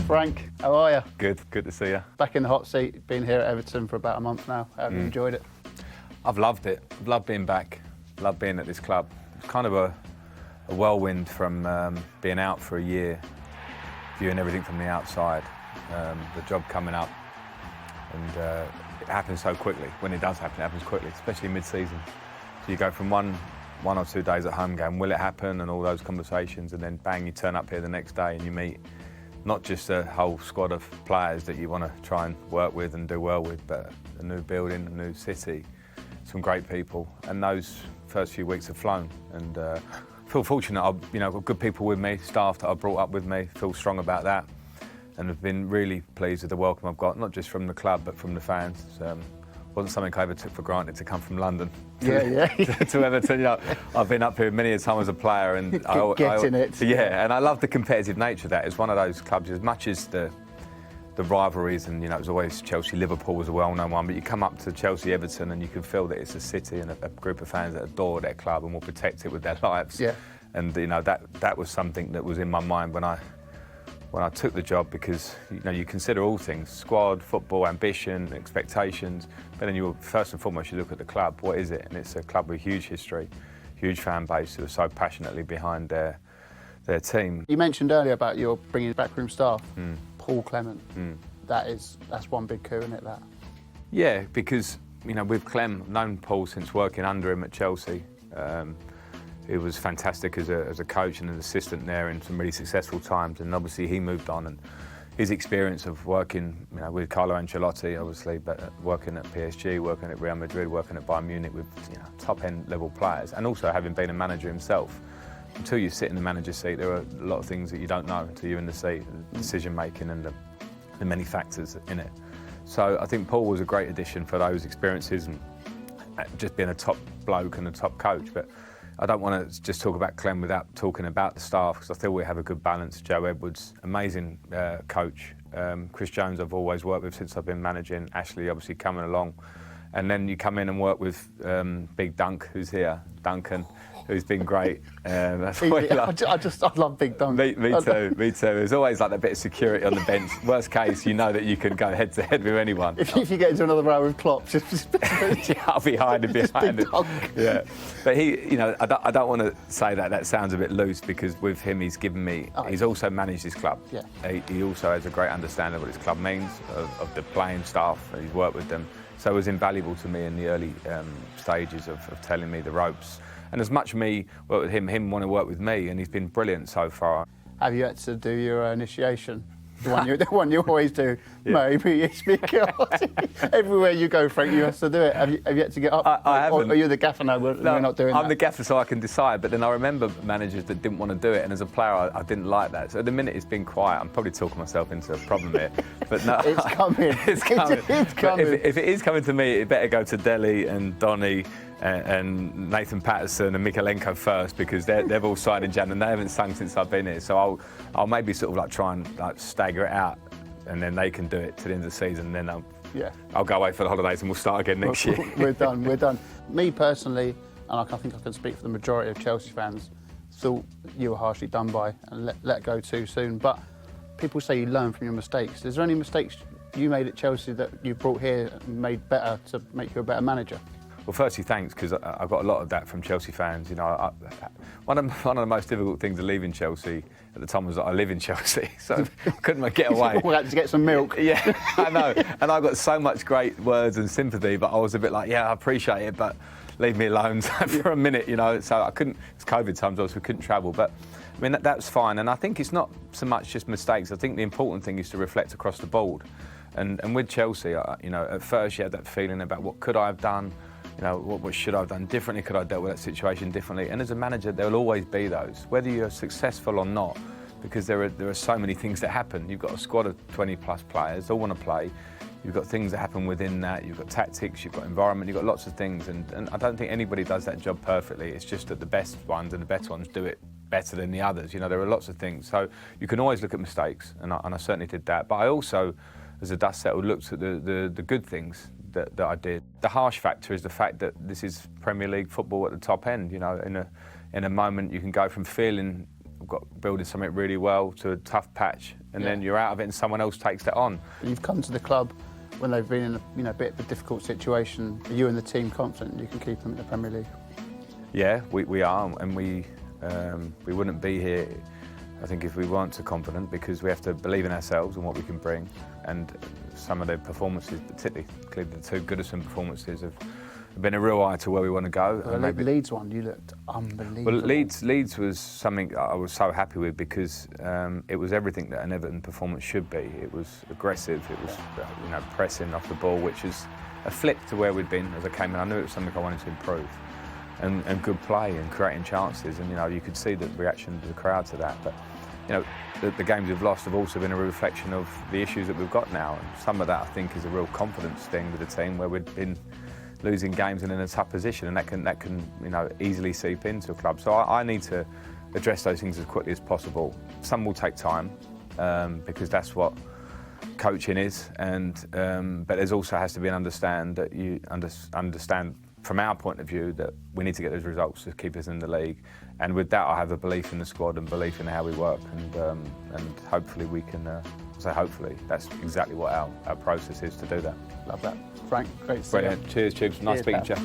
Frank, how are you? Good to see you. Back in the hot seat, been here at Everton for about a month now. Have you enjoyed it? I've loved it. I've loved being back. Loved being at this club. It's kind of a whirlwind from being out for a year, viewing everything from the outside, the job coming up, and it happens so quickly. When it does happen, it happens quickly, especially mid-season. So you go from one or 2 days at home going, will it happen, and all those conversations, and then bang, you turn up here the next day and you meet not just a whole squad of players that you want to try and work with and do well with, but a new building, a new city, some great people, and those first few weeks have flown. And I feel fortunate. I've got good people with me, staff that I've brought up with me. Feel strong about that, and I've been really pleased with the welcome I've got, not just from the club but from the fans. Wasn't something I ever took for granted to come from London to Everton. I've been up here many a time as a player, and getting it. Yeah, and I love the competitive nature of that. It's one of those clubs, as much as the rivalries, and it was always Chelsea-Liverpool was a well-known one, but you come up to Chelsea-Everton and you can feel that it's a city and a group of fans that adore their club and will protect it with their lives. Yeah. And that was something that was in my mind when I took the job, because you consider all things: squad, football, ambition, expectations, but then first and foremost you look at the club. What is it? And it's a club with huge history, huge fan base who are so passionately behind their team. You mentioned earlier about your bringing backroom staff. Paul Clement. That's one big coup, isn't it? That. Yeah, because with Clem, I've known Paul since working under him at Chelsea. He was fantastic as a coach and an assistant there in some really successful times, and obviously he moved on, and his experience of working with Carlo Ancelotti, obviously, but working at PSG, working at Real Madrid, working at Bayern Munich with top-end level players, and also having been a manager himself. Until you sit in the manager's seat, there are a lot of things that you don't know until you're in the seat, the decision-making and the many factors in it. So I think Paul was a great addition for those experiences, and just being a top bloke and a top coach. But I don't want to just talk about Clem without talking about the staff, because I feel we have a good balance. Joe Edwards, amazing coach. Chris Jones, I've always worked with since I've been managing. Ashley, obviously, coming along. And then you come in and work with Big Dunk, who's here, Duncan, who's been great. That's what I love Big Dunk. Me too. There's always like that bit of security on the bench. Worst case, you know that you can go head to head with anyone. If you get into another row with Klopp, I'll be hiding behind him. Yeah, but I don't want to say that. That sounds a bit loose, because with him, he's given me. He's also managed his club. Yeah. He also has a great understanding of what his club means, of the playing staff. He's worked with them. So it was invaluable to me in the early stages of telling me the ropes. And as much me work with him want to work with me, and he's been brilliant so far. Have you had to do your initiation? The one you always do. Yeah. Maybe you speak out. Everywhere you go, Frank, you have to do it. Have you had to get up? I haven't. Or are you the gaffer now? We're not doing that. I'm the gaffer, so I can decide. But then I remember managers that didn't want to do it, and as a player, I didn't like that. So at the minute it's been quiet. I'm probably talking myself into a problem here. But no, it's coming. It's coming. It's coming. If it is coming to me, it better go to Dele and Donny and Nathan Patterson and Mikalenko first, because they've all signed in Jan and they haven't sung since I've been here. So I'll maybe sort of like try and like stagger it out, and then they can do it to the end of the season. And then I'll go away for the holidays and we'll start again next year. We're done. Me personally, and I think I can speak for the majority of Chelsea fans, thought you were harshly done by and let go too soon. But people say you learn from your mistakes. Is there any mistakes you made at Chelsea that you brought here and made better to make you a better manager? Well, firstly, thanks, because I got a lot of that from Chelsea fans. One of the most difficult things of leaving Chelsea at the time was that I live in Chelsea, so I couldn't get away. We had to get some milk. Yeah, I know. And I got so much great words and sympathy, but I was a bit like, I appreciate it, but leave me alone for a minute, So I couldn't. It's COVID times, obviously, we couldn't travel, but I mean that's fine. And I think it's not so much just mistakes. I think the important thing is to reflect across the board. And with Chelsea, at first you had that feeling about what could I have done. What should I have done differently? Could I have dealt with that situation differently? And as a manager, there will always be those, whether you're successful or not, because there are so many things that happen. You've got a squad of 20 plus players, all want to play. You've got things that happen within that. You've got tactics, you've got environment, you've got lots of things. And I don't think anybody does that job perfectly. It's just that the best ones and the better ones do it better than the others. There are lots of things. So you can always look at mistakes, and I certainly did that. But I also, as the dust settled, looked at the good things that I did. The harsh factor is the fact that this is Premier League football at the top end. In a moment you can go from feeling I've got building something really well to a tough patch, and then you're out of it and someone else takes that on. You've come to the club when they've been in a bit of a difficult situation. Are you and the team confident you can keep them in the Premier League? Yeah, we are, and we wouldn't be here, I think, if we weren't so confident, because we have to believe in ourselves and what we can bring. And some of the performances, particularly the two Goodison performances, have been a real eye to where we want to go. Well, the Leeds one, you looked unbelievable. Well, Leeds was something I was so happy with, because it was everything that an Everton performance should be. It was aggressive, it was pressing off the ball, which is a flip to where we'd been as I came in. I knew it was something I wanted to improve. And good play and creating chances, and you could see the reaction of the crowd to that. But the games we've lost have also been a reflection of the issues that we've got now, and some of that I think is a real confidence thing with the team, where we've been losing games and in a tough position, and that can easily seep into a club. So I need to address those things as quickly as possible. Some will take time, because that's what coaching is, and but there's also has to be an understand from our point of view that we need to get those results to keep us in the league. And with that, I have a belief in the squad and belief in how we work, and hopefully we can. Hopefully that's exactly what our process is to do that. Love that, Frank. Great to see you. Brilliant. Cheers, Chips. Nice speaking to you.